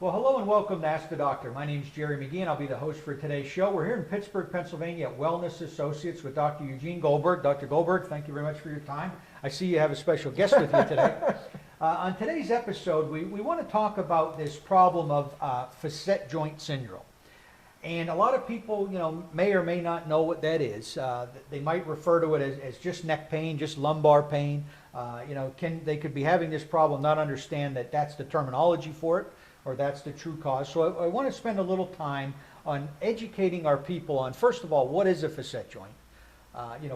Well, hello and welcome to Ask the Doctor. My name is Jerry McGee and I'll be the host for today's show. We're here in Pittsburgh, Pennsylvania at Wellness Associates with Dr. Eugene Goldberg. Dr. Goldberg, thank you very much for your time. I see you have a special guest with you today. On today's episode, we want to talk about this problem of Facet Joint Syndrome. And a lot of people, may or may not know what that is. They might refer to it as just neck pain, just lumbar pain. They could be having this problem, not understand that that's the terminology for it, or that's the true cause. So I want to spend a little time on educating our people on, first of all, what is a facet joint?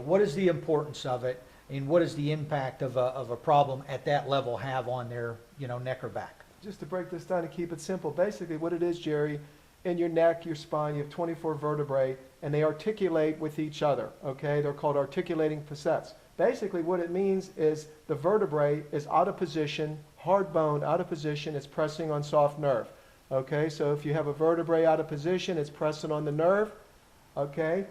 What is the importance of it, and what is the impact of a problem at that level have on their, neck or back? Just to break this down and keep it simple, basically what it is, Jerry, in your neck, your spine, you have 24 vertebrae, and they articulate with each other, okay? They're called articulating facets. Basically what it means is the vertebrae is out of position, hard bone out of position, it's pressing on soft nerve, okay? So if you have a vertebrae out of position, it's pressing on the nerve, okay?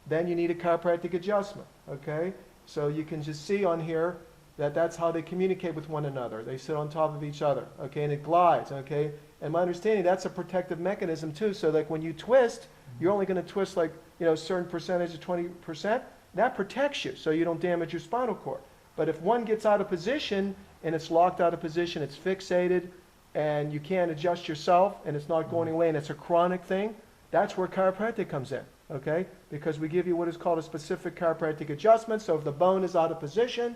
Then you need a chiropractic adjustment, okay? So you can just see on here that that's how they communicate with one another. They sit on top of each other, okay? And it glides, okay? And my understanding, that's a protective mechanism too. So like when you twist, you're only going to twist like, a certain percentage of 20%. That protects you so you don't damage your spinal cord. But if one gets out of position and it's locked out of position, it's fixated, and you can't adjust yourself and it's not going away and it's a chronic thing, that's where chiropractic comes in, okay? Because we give you what is called a specific chiropractic adjustment. So if the bone is out of position,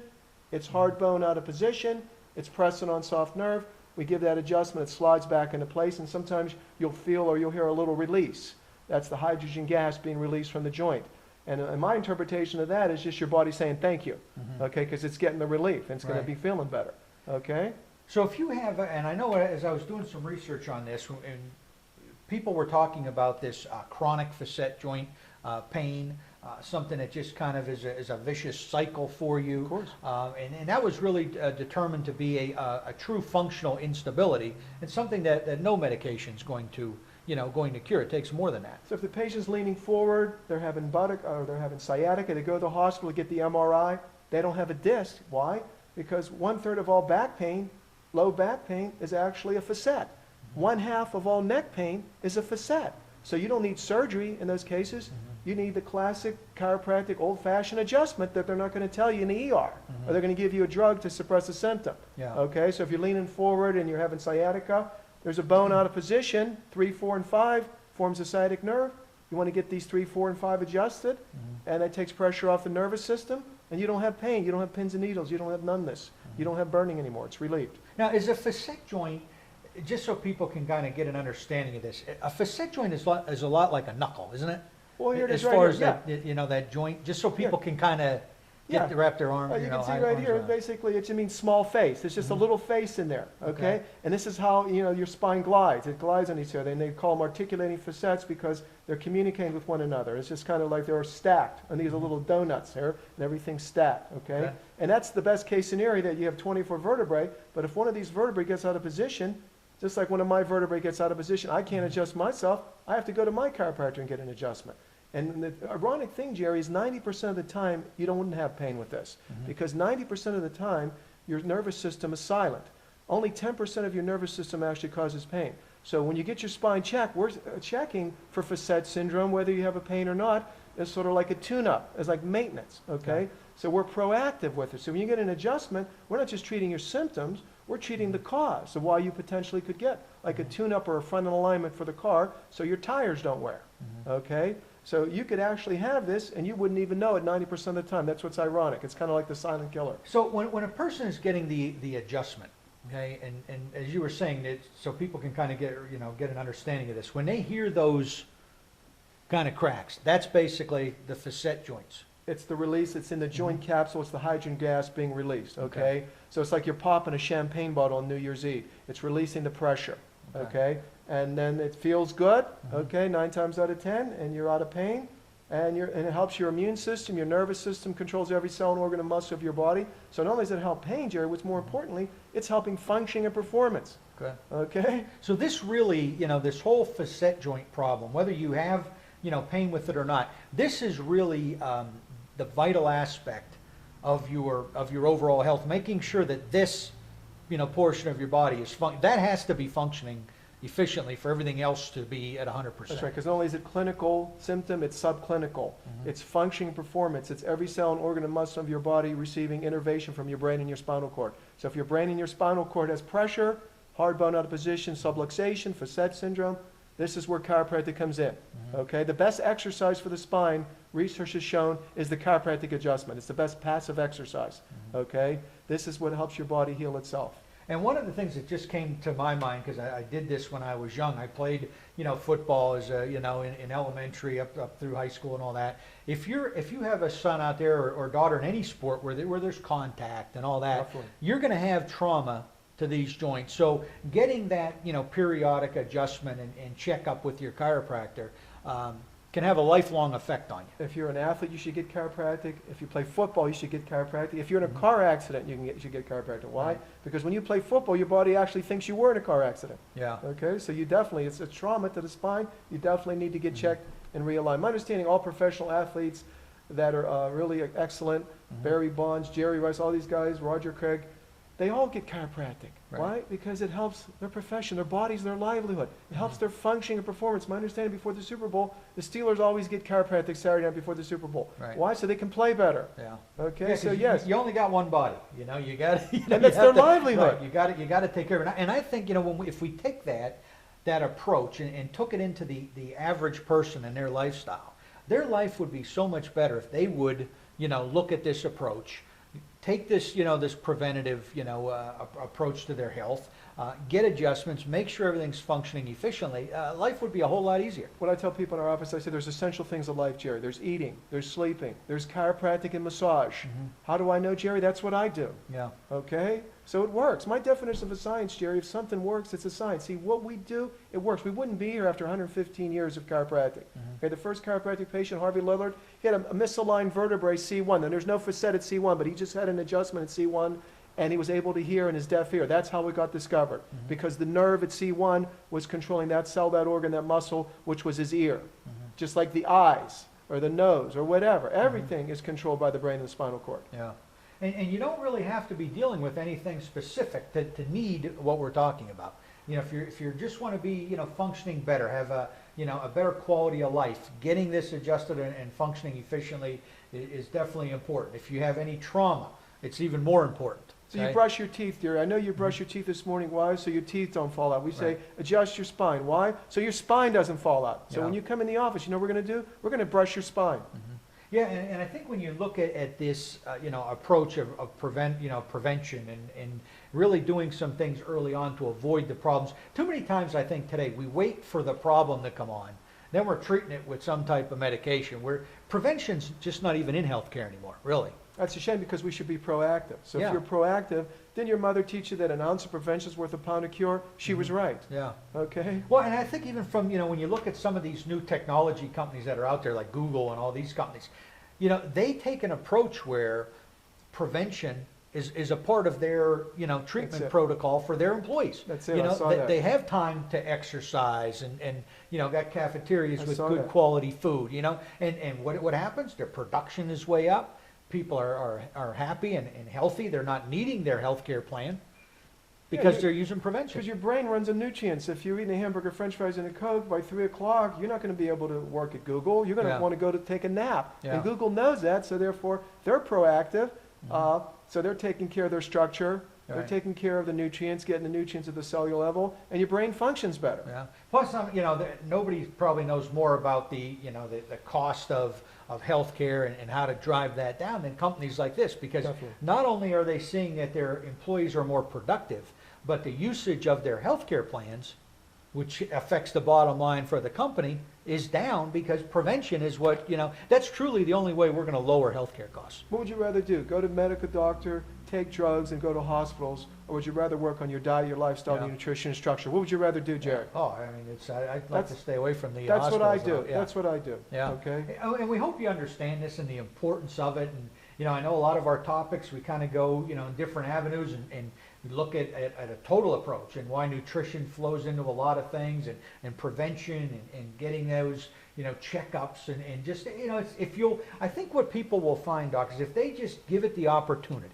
it's hard bone out of position, it's pressing on soft nerve, we give that adjustment, it slides back into place, and sometimes you'll feel or you'll hear a little release. That's the hydrogen gas being released from the joint. And my interpretation of that is just your body saying thank you, okay, because it's getting the relief and it's going to be feeling better, okay? So if you have, and I know as I was doing some research on this, and people were talking about this chronic facet joint pain, something that just kind of is a vicious cycle for you. Of course. And that was really determined to be a true functional instability, and something that no medication is going to cure. It takes more than that. So if the patient's leaning forward, they're having buttocks, or they're having sciatica, they go to the hospital to get the MRI, they don't have a disc. Why? Because 1/3 of all back pain, low back pain, is actually a facet. 1/2 of all neck pain is a facet. So you don't need surgery in those cases. You need the classic chiropractic old-fashioned adjustment that they're not going to tell you in the ER. Or they're going to give you a drug to suppress a symptom. Yeah. Okay, so if you're leaning forward and you're having sciatica, there's a bone out of position, 3, 4, and 5 forms a sciatic nerve. You want to get these 3, 4, and 5 adjusted, and that takes pressure off the nervous system, and you don't have pain, you don't have pins and needles, you don't have numbness, you don't have burning anymore, it's relieved. Now, is a facet joint, just so people can kind of get an understanding of this, a facet joint is a lot like a knuckle, isn't it? Well, here it is as right far here, as that joint, just so people can kind of wrap their arm. You can see right here, basically, it means small face. It's just a little face in there, okay? And this is how, your spine glides. It glides on each other, and they call them articulating facets because they're communicating with one another. It's just kind of like they're stacked, and these are little donuts here, and everything's stacked, okay? And that's the best case scenario, that you have 24 vertebrae, but if one of these vertebrae gets out of position, just like one of my vertebrae gets out of position, I can't adjust myself. I have to go to my chiropractor and get an adjustment. And the ironic thing, Jerry, is 90% of the time you don't have pain with this. Because 90% of the time your nervous system is silent. Only 10% of your nervous system actually causes pain. So when you get your spine checked, we're checking for Facet syndrome, whether you have a pain or not. It's sort of like a tune-up. It's like maintenance, okay? So we're proactive with it. So when you get an adjustment, we're not just treating your symptoms, we're treating the cause of why you potentially could get like a tune-up or a front alignment for the car so your tires don't wear, okay? So you could actually have this and you wouldn't even know it 90% of the time. That's what's ironic. It's kind of like the silent killer. So when a person is getting the adjustment, okay, and as you were saying, so people can kind of get an understanding of this, when they hear those kind of cracks, that's basically the facet joints. It's the release. It's in the joint capsule. It's the hydrogen gas being released, okay? So it's like you're popping a champagne bottle on New Year's Eve. It's releasing the pressure, okay? And then it feels good, okay, 9 times out of 10, and you're out of pain, and it helps your immune system, your nervous system controls every cell and organ and muscle of your body. So not only does it help pain, Jerry, what's more importantly, it's helping functioning and performance. Okay? So this really, this whole facet joint problem, whether you have, pain with it or not, this is really the vital aspect of your overall health, making sure that this, portion of your body is that has to be functioning efficiently for everything else to be at 100%. That's right, because not only is it clinical symptom, it's subclinical. It's functioning performance. It's every cell and organ and muscle of your body receiving innervation from your brain and your spinal cord. So if your brain and your spinal cord has pressure, hard bone out of position, subluxation, Facet syndrome, this is where chiropractic comes in. Okay, the best exercise for the spine, research has shown, is the chiropractic adjustment. It's the best passive exercise. Okay, this is what helps your body heal itself. And one of the things that just came to my mind, because I did this when I was young, I played, football as a, in elementary up through high school and all that. If you have a son out there or daughter in any sport where there's contact and all that, Definitely. you're going to have trauma to these joints. So getting that, periodic adjustment and checkup with your chiropractor can have a lifelong effect on you. If you're an athlete, you should get chiropractic. If you play football, you should get chiropractic. If you're in a car accident, you should get chiropractic. Why? Right. Because when you play football, your body actually thinks you were in a car accident. Yeah. Okay, so you definitely, it's a trauma to the spine. You definitely need to get checked and realign. My understanding, all professional athletes that are really excellent, Barry Bonds, Jerry Rice, all these guys, Roger Craig, they all get chiropractic. Right. Why? Because it helps their profession, their bodies, their livelihood. It helps their functioning and performance. My understanding, before the Super Bowl, the Steelers always get chiropractic Saturday night before the Super Bowl. Right. Why? So they can play better. Yeah. Okay, Yeah, so 'cause yes. you only got one body. You got And that's their livelihood. Right. You got to take care of it. And I think if we take that approach and took it into the average person and their lifestyle, their life would be so much better if they would look at this approach. Take this, this preventative, approach to their health, get adjustments, make sure everything's functioning efficiently. Life would be a whole lot easier. What I tell people in our office, I say there's essential things of life, Jerry. There's eating, there's sleeping, there's chiropractic and massage. How do I know, Jerry? That's what I do. Yeah. Okay? So it works. My definition of a science, Jerry, if something works, it's a science. See, what we do, it works. We wouldn't be here after 115 years of chiropractic. Okay, the first chiropractic patient, Harvey Lillard, he had a misaligned vertebrae C1. And there's no facet at C1, but he just had an adjustment at C1, and he was able to hear in his deaf ear. That's how it got discovered, because the nerve at C1 was controlling that cell, that organ, that muscle, which was his ear. Just like the eyes or the nose or whatever. Everything is controlled by the brain and the spinal cord. Yeah. And you don't really have to be dealing with anything specific to need what we're talking about. If you just want to be, functioning better, have a better quality of life, getting this adjusted and functioning efficiently is definitely important. If you have any trauma, it's even more important. So you brush your teeth, dear. I know you brushed your teeth this morning. Why? So your teeth don't fall out. We say adjust your spine. Why? So your spine doesn't fall out. So when you come in the office, you know what we're going to do? We're going to brush your spine. Yeah, and I think when you look at this, approach of prevention and really doing some things early on to avoid the problems. Too many times I think today we wait for the problem to come on, then we're treating it with some type of medication. Where prevention's just not even in healthcare anymore, really. That's a shame, because we should be proactive. So Yeah. if you're proactive, didn't your mother teach you that an ounce of prevention is worth a pound of cure? She was right. Yeah. Okay? Well, and I think even from, when you look at some of these new technology companies that are out there, like Google and all these companies, they take an approach where prevention is a part of their, treatment protocol for their employees. That's it. I saw that. They have time to exercise and got cafeterias with saw good that. quality food, and what happens? Their production is way up. People are happy and healthy. They're not needing their healthcare plan because they're using prevention. Because your brain runs on nutrients. If you're eating a hamburger, french fries, and a Coke, by 3 o'clock, you're not going to be able to work at Google. You're going to want to go to take a nap. Yeah. And Google knows that, so therefore, they're proactive. So they're taking care of their structure. They're Right. taking care of the nutrients, getting the nutrients at the cellular level, and your brain functions better. Yeah. Plus, nobody probably knows more about the cost of healthcare and how to drive that down than companies like this, because Definitely. not only are they seeing that their employees are more productive, but the usage of their healthcare plans, which affects the bottom line for the company, is down, because prevention is what, that's truly the only way we're going to lower healthcare costs. What would you rather do? Go to a medical doctor, take drugs, and go to hospitals? Or would you rather work on your diet, your lifestyle, Yeah. your nutrition and structure? What would you rather do, Jerry? Oh, I mean, I'd like to stay away from the That's what I hospitals do. and all. Yeah. That's what I do. Yeah. Okay? And we hope you understand this and the importance of it. And, I know a lot of our topics, we kind of go, in different avenues and we look at a total approach and why nutrition flows into a lot of things and prevention and getting those, checkups and just, I think what people will find, Doc, is if they just give it the opportunity.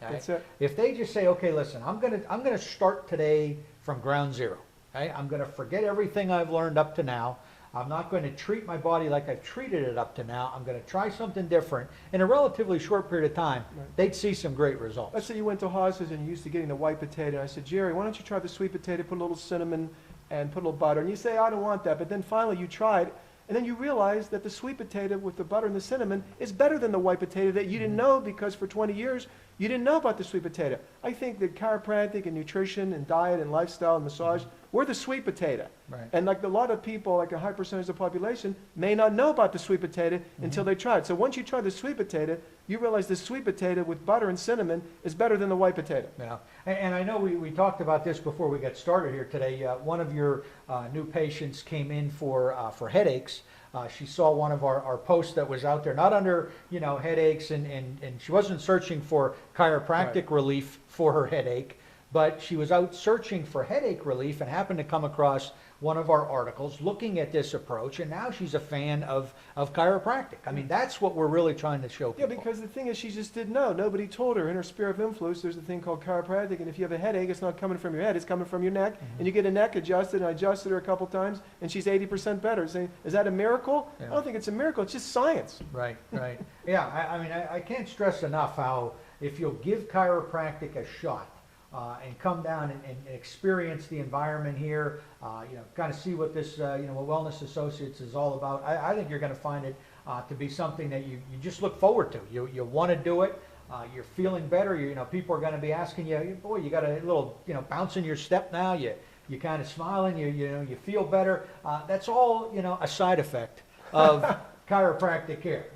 Right? That's it. If they just say, okay, listen, I'm gonna start today from ground zero. Okay? I'm going to forget everything I've learned up to now. I'm not going to treat my body like I've treated it up to now. I'm going to try something different. In a relatively short period of time, Right. they'd see some great results. Let's say you went to hospice and you're used to getting the white potato. And I said, Jerry, why don't you try the sweet potato, put a little cinnamon and put a little butter. And you say, I don't want that. But then finally you tried, and then you realize that the sweet potato with the butter and the cinnamon is better than the white potato that you didn't know, because for 20 years you didn't know about the sweet potato. I think that chiropractic and nutrition and diet and lifestyle and massage, we're the sweet potato. Right. And like a lot of people, like a high percentage of the population, may not know about the sweet potato until they try it. So once you try the sweet potato, you realize the sweet potato with butter and cinnamon is better than the white potato. Yeah, and I know we talked about this before we got started here today. One of your new patients came in for headaches. She saw one of our posts that was out there, not under, headaches, and she wasn't searching for chiropractic relief for her headache, but she was out searching for headache relief and happened to come across one of our articles looking at this approach, and now she's a fan of chiropractic. I mean, that's what we're really trying to show people. Yeah, because the thing is, she just didn't know. Nobody told her. In her sphere of influence, there's a thing called chiropractic, and if you have a headache, it's not coming from your head, it's coming from your neck, and you get a neck adjusted, and I adjusted her a couple times, and she's 80% better. Saying, is that a miracle? Yeah. I don't think it's a miracle. It's just science. Right, right. Yeah, I mean, I can't stress enough how if you'll give chiropractic a shot, and come down and experience the environment here, kind of see what this, what Wellness Associates is all about. I think you're going to find it to be something that you just look forward to. You want to do it. You're feeling better. People are going to be asking you, boy, you got a little, bounce in your step now. You kind of smiling. You feel better. That's all, a side effect of chiropractic care.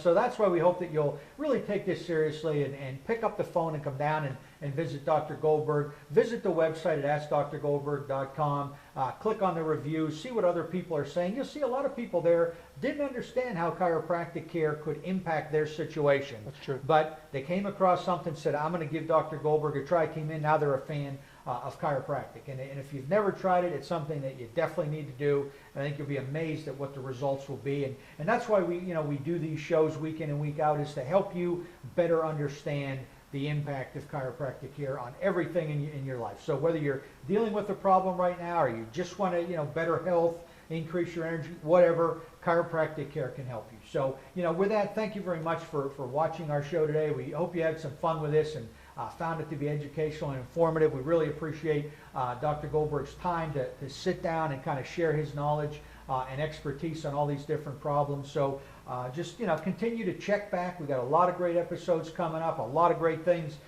So that's why we hope that you'll really take this seriously and pick up the phone and come down and visit Dr. Goldberg. Visit the website at AskDrGoldberg.com. Click on the reviews, see what other people are saying. You'll see a lot of people there didn't understand how chiropractic care could impact their situation. That's true. But they came across something, said, I'm going to give Dr. Goldberg a try, came in, now they're a fan of chiropractic. And if you've never tried it, it's something that you definitely need to do. And I think you'll be amazed at what the results will be. And that's why we do these shows week in and week out, is to help you better understand the impact of chiropractic care on everything in your life. So whether you're dealing with a problem right now, or you just want to, better health, increase your energy, whatever, chiropractic care can help you. So, with that, thank you very much for watching our show today. We hope you had some fun with this and found it to be educational and informative. We really appreciate Dr. Goldberg's time to sit down and kind of share his knowledge and expertise on all these different problems. So just continue to check back. We got a lot of great episodes coming up, a lot of great things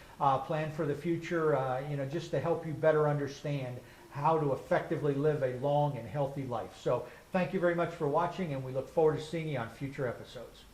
planned for the future, just to help you better understand how to effectively live a long and healthy life. So thank you very much for watching, and we look forward to seeing you on future episodes.